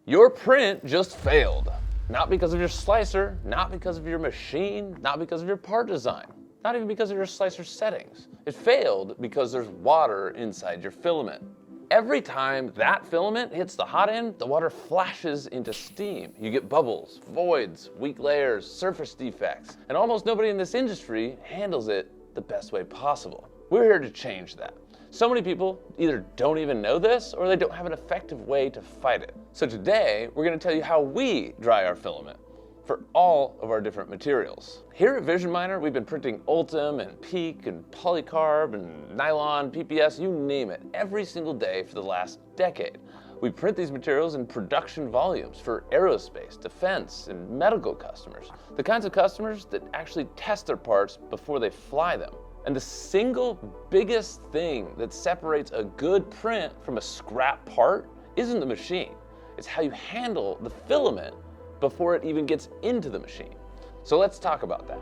Your print just failed. Not because of your slicer, not because of your machine, not because of your part design, not even because of your slicer settings. It failed because there's water inside your filament. Every time that filament hits the hot end, the water flashes into steam. You get bubbles, voids, weak layers, surface defects, and almost nobody in this industry handles it the best way possible. We're here to change that. So many people either don't even know this or they don't have an effective way to fight it. So today, we're going to tell you how we dry our filament for all of our different materials. Here at Vision Miner, we've been printing ULTEM and PEEK and polycarb and nylon, PPS, you name it, every single day for the last decade. We print these materials in production volumes for aerospace, defense, and medical customers, the kinds of customers that actually test their parts before they fly them. And the single biggest thing that separates a good print from a scrap part isn't the machine. It's how you handle the filament before it even gets into the machine. So let's talk about that.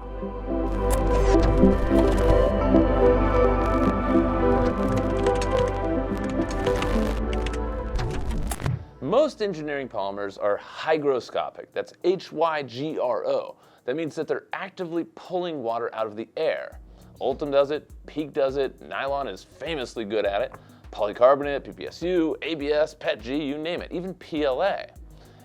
Most engineering polymers are hygroscopic. That's H-Y-G-R-O. That means that they're actively pulling water out of the air. ULTEM does it, PEEK does it, nylon is famously good at it, polycarbonate, PPSU, ABS, PETG, you name it, even PLA.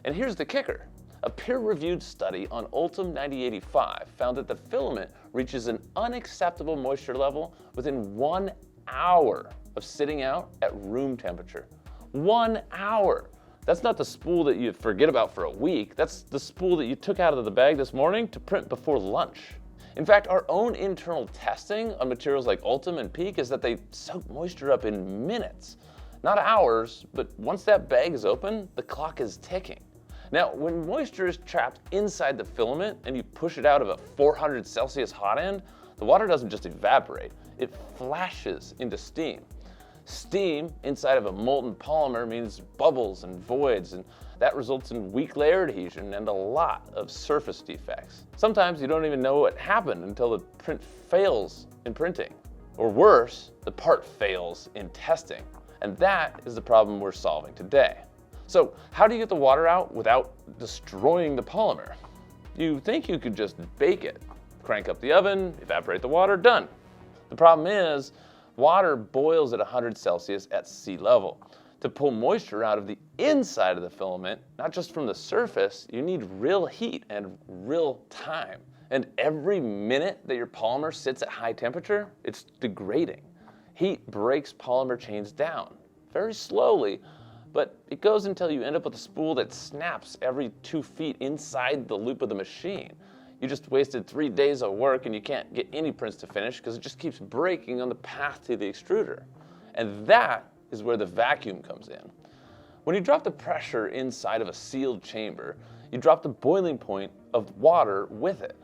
And here's the kicker. A peer-reviewed study on ULTEM 9085 found that the filament reaches an unacceptable moisture level within 1 hour of sitting out at room temperature. 1 hour. That's not the spool that you forget about for a week. That's the spool that you took out of the bag this morning to print before lunch. In fact, our own internal testing on materials like ULTEM and PEEK is that they soak moisture up in minutes. Not hours, but once that bag is open, the clock is ticking. Now, when moisture is trapped inside the filament and you push it out of a 400 Celsius hot end, the water doesn't just evaporate, it flashes into steam. Steam inside of a molten polymer means bubbles and voids, and that results in weak layer adhesion and a lot of surface defects. Sometimes you don't even know what happened until the print fails in printing. Or worse, the part fails in testing. And that is the problem we're solving today. So how do you get the water out without destroying the polymer? You think you could just bake it. Crank up the oven, evaporate the water, done. The problem is, water boils at 100 Celsius at sea level. To pull moisture out of the inside of the filament, not just from the surface, you need real heat and real time. And every minute that your polymer sits at high temperature, it's degrading. Heat breaks polymer chains down, very slowly, but it goes until you end up with a spool that snaps every 2 feet inside the loop of the machine. You just wasted 3 days of work and you can't get any prints to finish because it just keeps breaking on the path to the extruder. And that is where the vacuum comes in. When you drop the pressure inside of a sealed chamber, you drop the boiling point of water with it.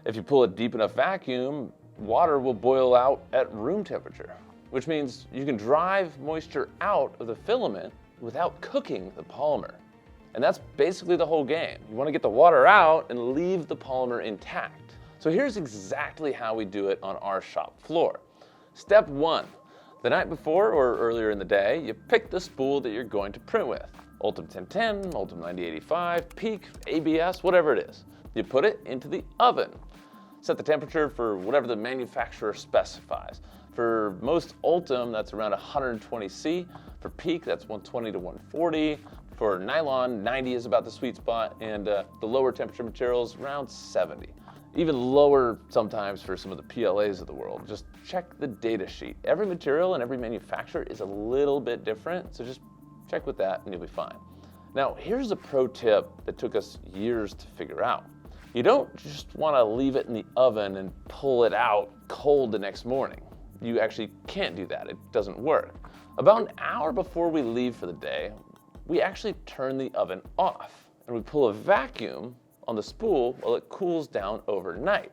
If you pull a deep enough vacuum, water will boil out at room temperature, which means you can drive moisture out of the filament without cooking the polymer. And that's basically the whole game. You want to get the water out and leave the polymer intact. So here's exactly how we do it on our shop floor. Step 1. The night before or earlier in the day, you pick the spool that you're going to print with. ULTEM 1010, ULTEM 9085, PEEK, ABS, whatever it is. You put it into the oven. Set the temperature for whatever the manufacturer specifies. For most ULTEM, that's around 120 C. For PEEK, that's 120 to 140. For nylon, 90 is about the sweet spot, and the lower temperature materials, around 70. Even lower sometimes for some of the PLAs of the world. Just check the data sheet. Every material and every manufacturer is a little bit different, so just check with that and you'll be fine. Now, here's a pro tip that took us years to figure out. You don't just want to leave it in the oven and pull it out cold the next morning. You actually can't do that. It doesn't work. About an hour before we leave for the day, we actually turn the oven off and we pull a vacuum on the spool while it cools down overnight.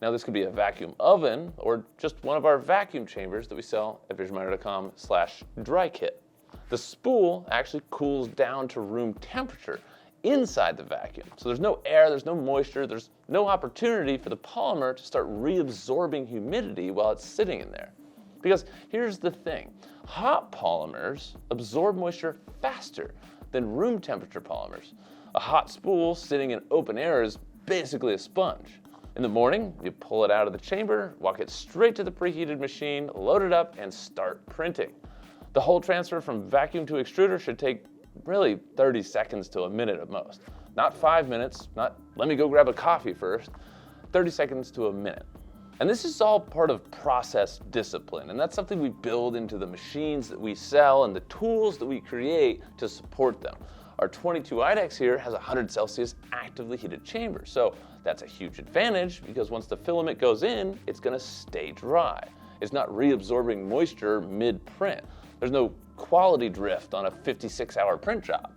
Now this could be a vacuum oven or just one of our vacuum chambers that we sell at visionminer.com/dry kit. The spool actually cools down to room temperature inside the vacuum. So there's no air, there's no moisture, there's no opportunity for the polymer to start reabsorbing humidity while it's sitting in there. Because here's the thing, hot polymers absorb moisture faster than room temperature polymers. A hot spool sitting in open air is basically a sponge. In the morning, you pull it out of the chamber, walk it straight to the preheated machine, load it up, and start printing. The whole transfer from vacuum to extruder should take really 30 seconds to a minute at most. Not 5 minutes, not let me go grab a coffee first, 30 seconds to a minute. And this is all part of process discipline, and that's something we build into the machines that we sell and the tools that we create to support them. Our 22 IDEX here has 100 Celsius actively heated chamber, so that's a huge advantage because once the filament goes in, it's going to stay dry. It's not reabsorbing moisture mid-print. There's no quality drift on a 56-hour print job.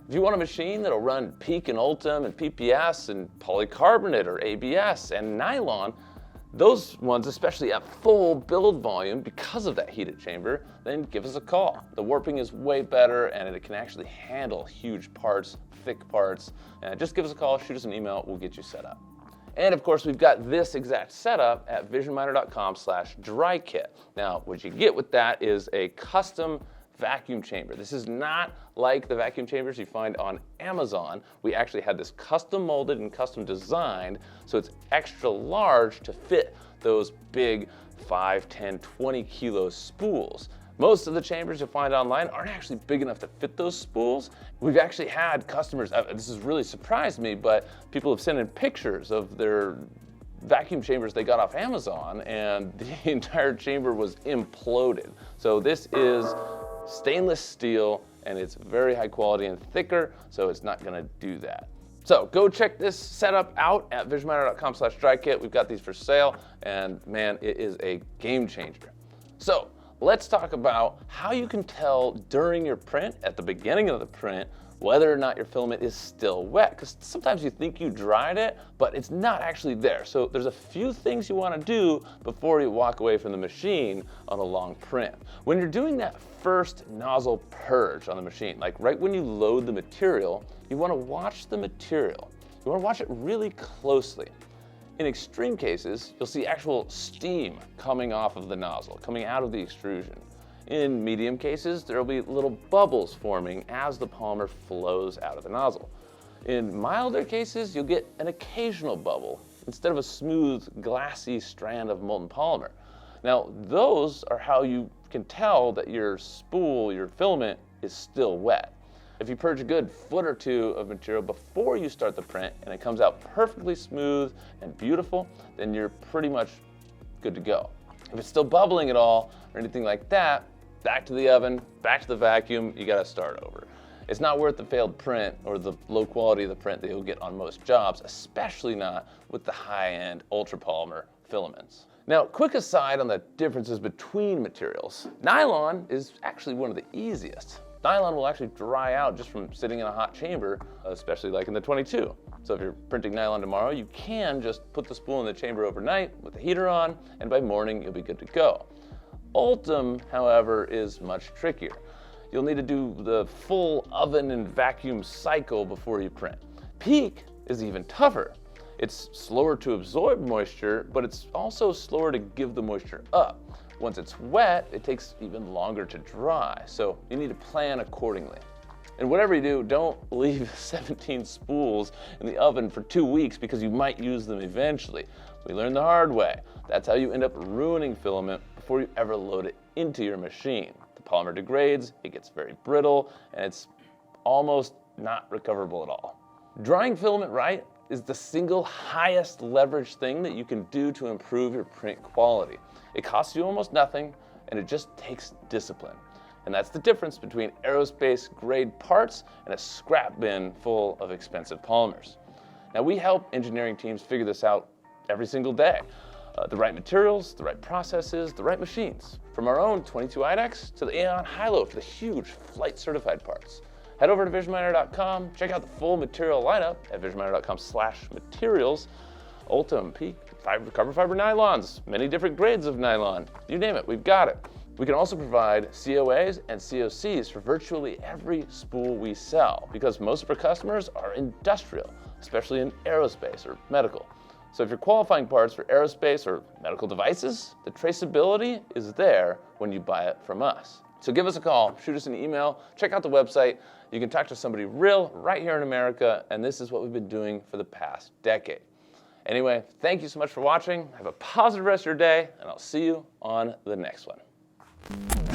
If you want a machine that'll run PEEK and ULTEM and PPS and polycarbonate or ABS and nylon, those ones, especially at full build volume because of that heated chamber, then give us a call. The warping is way better and it can actually handle huge parts, thick parts. And just give us a call, shoot us an email, we'll get you set up. And of course, we've got this exact setup at visionminer.com/drykit. Now, what you get with that is a custom vacuum chamber. This is not like the vacuum chambers you find on Amazon. We actually had this custom molded and custom designed, so it's extra large to fit those big 5, 10, 20 kilo spools. Most of the chambers you'll find online aren't actually big enough to fit those spools. We've actually had customers, this has really surprised me, but people have sent in pictures of their vacuum chambers they got off Amazon and the entire chamber was imploded. So this is stainless steel and it's very high quality and thicker, so it's not gonna do that. So go check this setup out at visionminer.com/drykit. We've got these for sale and man, it is a game changer. So let's talk about how you can tell during your print, at the beginning of the print, whether or not your filament is still wet, because sometimes you think you dried it, but it's not actually there. So there's a few things you want to do before you walk away from the machine on a long print. When you're doing that first nozzle purge on the machine, like right when you load the material, you want to watch the material. You want to watch it really closely. In extreme cases, you'll see actual steam coming off of the nozzle, coming out of the extrusion. In medium cases, there will be little bubbles forming as the polymer flows out of the nozzle. In milder cases, you'll get an occasional bubble instead of a smooth, glassy strand of molten polymer. Now, those are how you can tell that your spool, your filament, is still wet. If you purge a good foot or two of material before you start the print and it comes out perfectly smooth and beautiful, then you're pretty much good to go. If it's still bubbling at all or anything like that, back to the oven, back to the vacuum, you gotta start over. It's not worth the failed print or the low quality of the print that you'll get on most jobs, especially not with the high-end ultra polymer filaments. Now, quick aside on the differences between materials. Nylon is actually one of the easiest. Nylon will actually dry out just from sitting in a hot chamber, especially like in the 22. So if you're printing nylon tomorrow, you can just put the spool in the chamber overnight with the heater on, and by morning you'll be good to go. ULTEM, however, is much trickier. You'll need to do the full oven and vacuum cycle before you print. PEEK is even tougher. It's slower to absorb moisture, but it's also slower to give the moisture up. Once it's wet, it takes even longer to dry, so you need to plan accordingly. And whatever you do, don't leave 17 spools in the oven for 2 weeks because you might use them eventually. We learned the hard way. That's how you end up ruining filament before you ever load it into your machine. The polymer degrades, it gets very brittle, and it's almost not recoverable at all. Drying filament right is the single highest leverage thing that you can do to improve your print quality. It costs you almost nothing, and it just takes discipline. And that's the difference between aerospace grade parts and a scrap bin full of expensive polymers. Now, we help engineering teams figure this out every single day. The right materials, the right processes, the right machines. From our own 22 IDEX to the Aeon Hilo for the huge flight certified parts. Head over to visionminer.com, check out the full material lineup at visionminer.com/materials. ULTEM, PEEK, carbon fiber nylons, many different grades of nylon. You name it, we've got it. We can also provide COAs and COCs for virtually every spool we sell because most of our customers are industrial, especially in aerospace or medical. So if you're qualifying parts for aerospace or medical devices, the traceability is there when you buy it from us. So give us a call, shoot us an email, check out the website. You can talk to somebody real right here in America, and this is what we've been doing for the past decade. Anyway, thank you so much for watching. Have a positive rest of your day, and I'll see you on the next one.